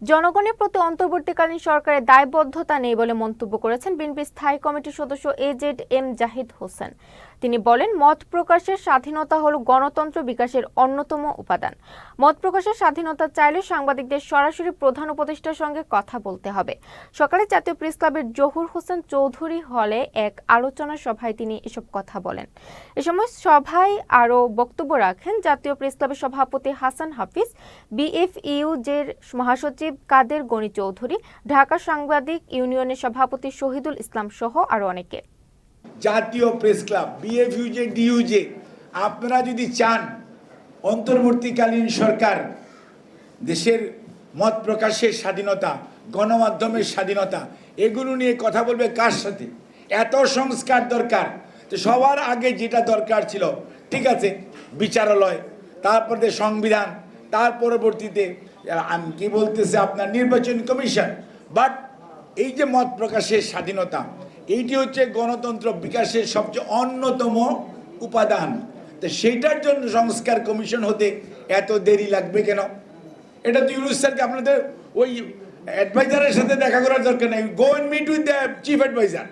জনগণের প্রতি অন্তর্বর্তীকালীন সরকারের দায়বদ্ধতা নেই বলে মন্তব্য করেছেন বিএনপির স্থায়ী কমিটির সদস্য এজেড-এম জাহিদ হোসেন। তিনি বলেন, মত প্রকাশের স্বাধীনতা হলো গণতন্ত্র বিকাশের অন্যতম উপাদান। মত প্রকাশের স্বাধীনতা চাইলে সাংবাদিকদের সরাসরি প্রধান উপদেষ্টার সঙ্গে কথা বলতে হবে। সকালে জাতীয় প্রেস ক্লাবের জহুর হোসেন চৌধুরী হলে এক আলোচনা সভায় তিনি এসব কথা বলেন। এ সময় সভায় আরও বক্তব্য রাখেন জাতীয় প্রেস ক্লাবের সভাপতি হাসান হাফিজ, বিএফইউজের মহাসচিব কাদের গনি চৌধুরী, ঢাকা সাংবাদিক ইউনিয়নের সভাপতি শহীদুল ইসলাম সহ আরো অনেকে। জাতীয় প্রেস ক্লাব, বিএফইউজে, ডিইউজে, আপনারা যদি চান অন্তর্বর্তীকালীন সরকার দেশের মত প্রকাশের স্বাধীনতা, গণমাধ্যমের স্বাধীনতা, এগুলো নিয়ে কথা বলবে কার সাথে? এত সংস্কার দরকার। তো সবার আগে যেটা দরকার ছিল, ঠিক আছে, বিচারালয়, তারপরে সংবিধান, তার পরবর্তীতে কি বলতেছে আপনার নির্বাচন কমিশন। বাট এই যে মত প্রকাশের স্বাধীনতা, এইটি হচ্ছে গণতন্ত্র বিকাশের সবচেয়ে অন্যতম উপাদান। তো সেইটার জন্য সংস্কার কমিশন হতে এত দেরি লাগবে কেন? এটা তো ইউনুস স্যারকে আপনাদের ওই অ্যাডভাইজারের সাথে দেখা করার দরকার নেই। Go and meet with the chief adviser.